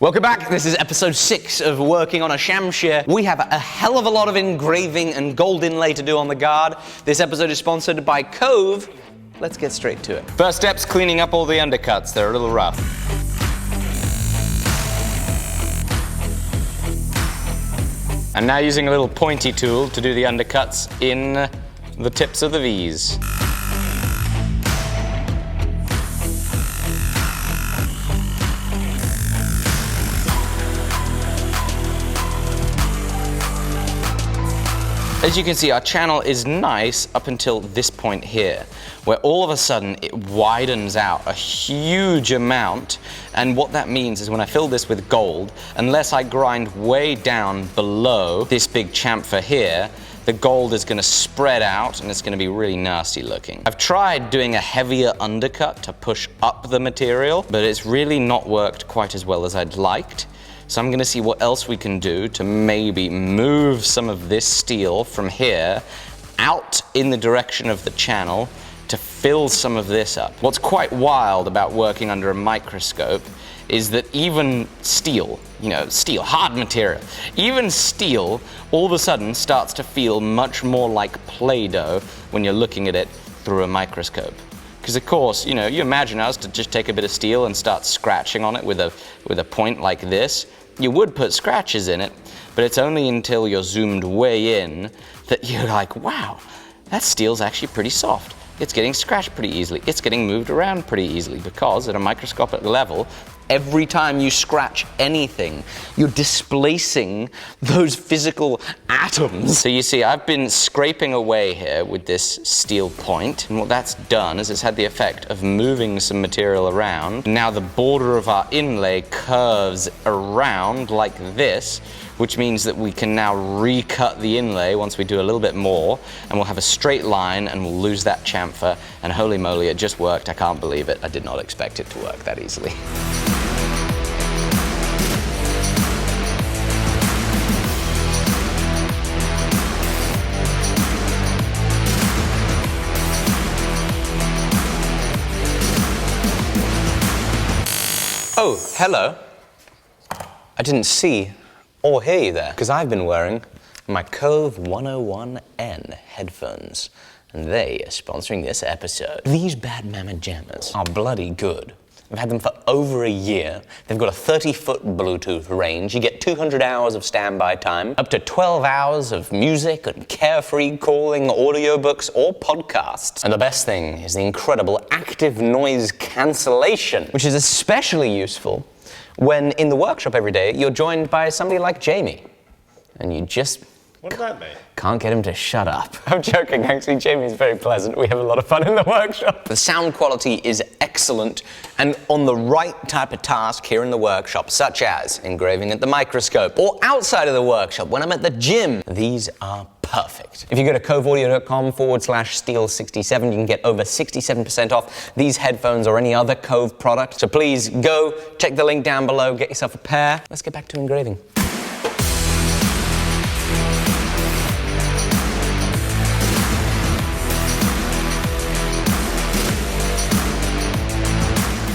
Welcome back. This is episode 6 of working on a SHAMSHIR. We have a hell of a lot of engraving and gold inlay to do on the guard. This episode is sponsored by Cove. Let's get straight to it. First step's cleaning up all the undercuts. They're a little rough. I'm now using a little pointy tool to do the undercuts in the tips of the V's. As you can see, our channel is nice up until this point here, where all of a sudden it widens out a huge amount. And what that means is when I fill this with gold, unless I grind way down below this big chamfer here, the gold is going to spread out and it's going to be really nasty looking. I've tried doing a heavier undercut to push up the material, but it's really not worked quite as well as I'd liked. So I'm going to see what else we can do to maybe move some of this steel from here out in the direction of the channel to fill some of this up. What's quite wild about working under a microscope is that even steel, steel, hard material, even steel all of a sudden starts to feel much more like Play-Doh when you're looking at it through a microscope. Because of course, you imagine us to just take a bit of steel and start scratching on it with a point like this. You would put scratches in it, but it's only until you're zoomed way in that you're like, wow, that steel's actually pretty soft. It's getting scratched pretty easily. It's getting moved around pretty easily because at a microscopic level, every time you scratch anything, you're displacing those physical atoms. So you see, I've been scraping away here with this steel point, and what that's done is it's had the effect of moving some material around. Now the border of our inlay curves around like this, which means that we can now recut the inlay once we do a little bit more, and we'll have a straight line and we'll lose that chamfer, and holy moly, it just worked. I can't believe it. I did not expect it to work that easily. Oh, hello. I didn't see or hear you there, because I've been wearing my Cove 101N headphones, and they are sponsoring this episode. These bad mama jammers are bloody good. I've had them for over a year. They've got a 30-foot Bluetooth range. You get 200 hours of standby time, up to 12 hours of music and carefree calling, audiobooks, or podcasts. And the best thing is the incredible active noise cancellation, which is especially useful when in the workshop every day you're joined by somebody like Jamie, and you just can't get him to shut up. I'm joking, actually. Jamie's very pleasant. We have a lot of fun in the workshop. The sound quality is excellent and on the right type of task here in the workshop, such as engraving at the microscope or outside of the workshop when I'm at the gym. These are perfect. If you go to coveaudio.com/steel67, you can get over 67% off these headphones or any other Cove product. So please go, check the link down below, get yourself a pair. Let's get back to engraving.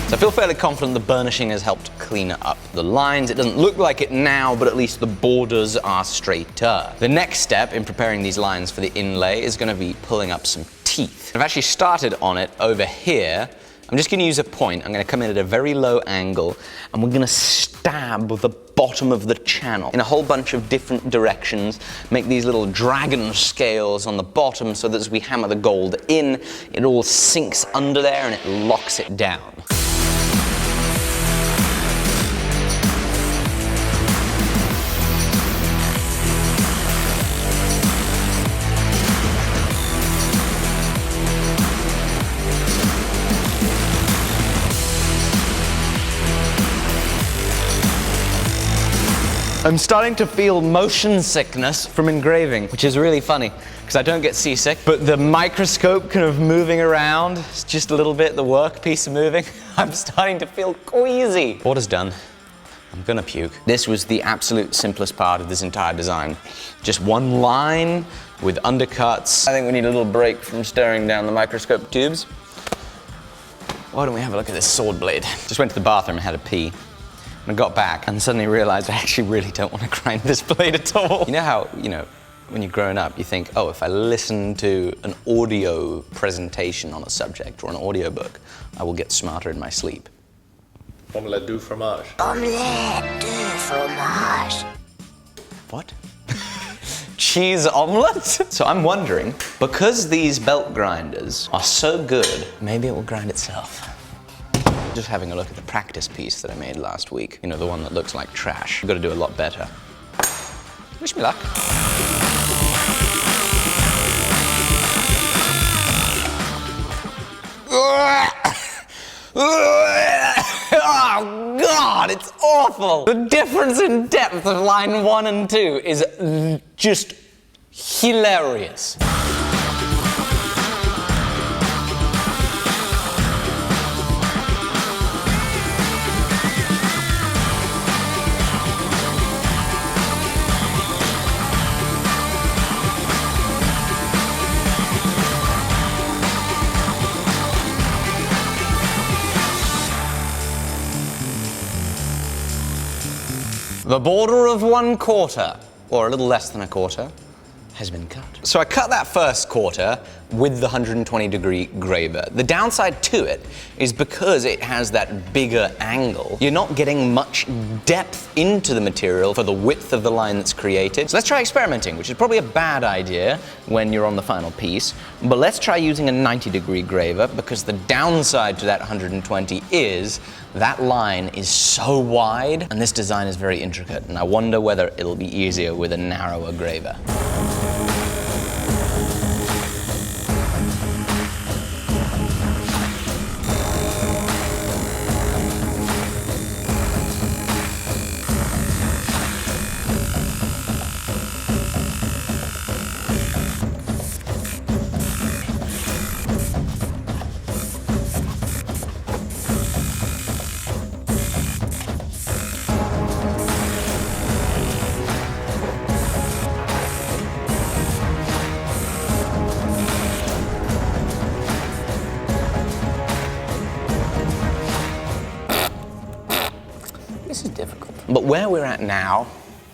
I feel fairly confident the burnishing has helped clean up the lines. It doesn't look like it now, but at least the borders are straighter. The next step in preparing these lines for the inlay is going to be pulling up some teeth. I've actually started on it over here. I'm just going to use a point. I'm going to come in at a very low angle, and we're going to stab the bottom of the channel in a whole bunch of different directions, make these little dragon scales on the bottom so that as we hammer the gold in, it all sinks under there and it locks it down. I'm starting to feel motion sickness from engraving, which is really funny because I don't get seasick, but the microscope kind of moving around, it's just a little bit, the workpiece moving, I'm starting to feel queasy. Border's done. I'm gonna puke. This was the absolute simplest part of this entire design. Just one line with undercuts. I think we need a little break from staring down the microscope tubes. Why don't we have a look at this sword blade? Just went to the bathroom and had a pee. And I got back and suddenly realized I actually really don't want to grind this blade at all. You know how, when you're growing up, you think, oh, if I listen to an audio presentation on a subject or an audiobook, I will get smarter in my sleep. Omelette du fromage. Omelette du fromage. What? Cheese omelette? So I'm wondering, because these belt grinders are so good, maybe it will grind itself. Just having a look at the practice piece that I made last week, the one that looks like trash. I've got to do a lot better. Wish me luck. Oh God, it's awful! The difference in depth of line 1 and 2 is just hilarious. The border of 1/4, or a little less than 1/4, has been cut. So I cut that first quarter with the 120-degree graver. The downside to it is because it has that bigger angle, you're not getting much depth into the material for the width of the line that's created. So let's try experimenting, which is probably a bad idea when you're on the final piece, but let's try using a 90-degree graver, because the downside to that 120 is that line is so wide, and this design is very intricate, and I wonder whether it'll be easier with a narrower graver. This is difficult. But where we're at now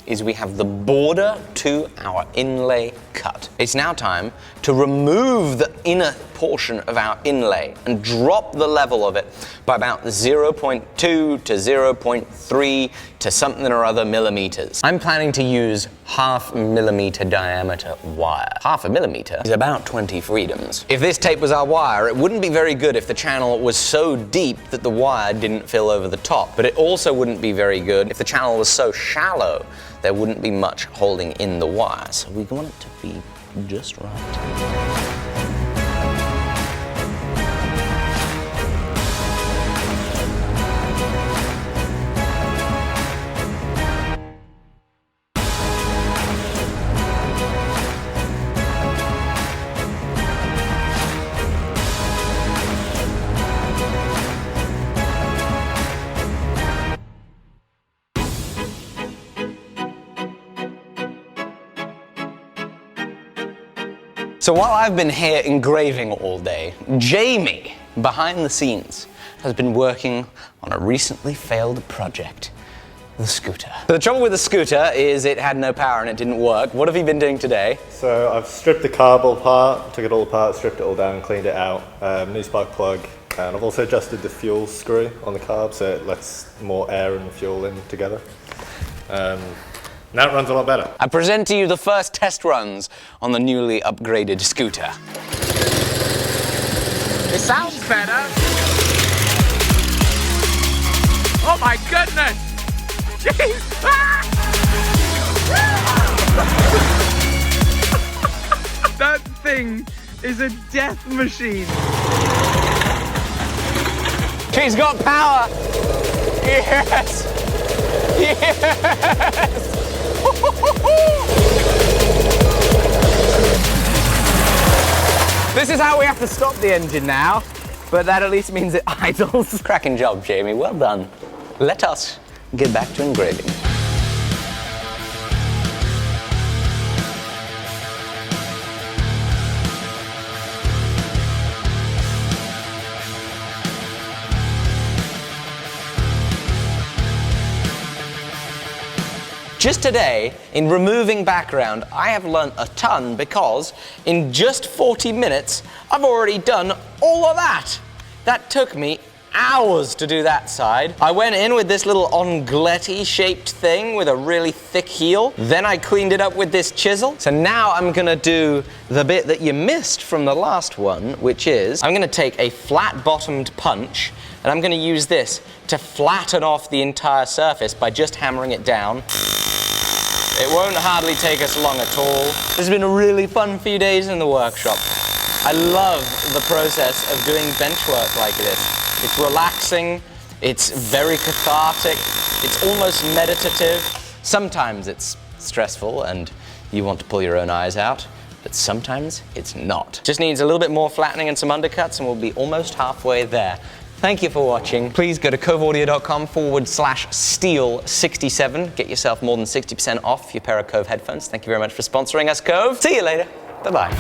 is we have the border to our inlay cut. It's now time to remove the inner portion of our inlay and drop the level of it by about 0.2 to 0.3 to something or other millimeters. I'm planning to use 0.5 millimeter diameter wire. 0.5 millimeter is about 20 freedoms. If this tape was our wire, it wouldn't be very good if the channel was so deep that the wire didn't fill over the top, but it also wouldn't be very good if the channel was so shallow there wouldn't be much holding in the wire. So we want it to be just right. So while I've been here engraving all day, Jamie, behind the scenes, has been working on a recently failed project, the scooter. The trouble with the scooter is it had no power and it didn't work. What have you been doing today? So I've stripped the carb all apart, took it all apart, stripped it all down, cleaned it out, new spark plug, and I've also adjusted the fuel screw on the carb so it lets more air and fuel in together. Now it runs a lot better. I present to you the first test runs on the newly upgraded scooter. It sounds better. Oh my goodness! Jeez! Ah! That thing is a death machine. She's got power! Yes! Yes! This is how we have to stop the engine now, but that at least means it idles. Cracking job, Jamie. Well done. Let us get back to engraving. Just today, in removing background, I have learned a ton because in just 40 minutes, I've already done all of that. That took me hours to do that side. I went in with this little ongletti shaped thing with a really thick heel. Then I cleaned it up with this chisel. So now I'm gonna do the bit that you missed from the last one, which is I'm gonna take a flat bottomed punch and I'm gonna use this to flatten off the entire surface by just hammering it down. It won't hardly take us long at all. This has been a really fun few days in the workshop. I love the process of doing bench work like this. It's relaxing, it's very cathartic, it's almost meditative. Sometimes it's stressful and you want to pull your own eyes out, but sometimes it's not. Just needs a little bit more flattening and some undercuts and we'll be almost halfway there. Thank you for watching. Please go to coveaudio.com/Steele67. Get yourself more than 60% off your pair of Cove headphones. Thank you very much for sponsoring us, Cove. See you later. Bye-bye.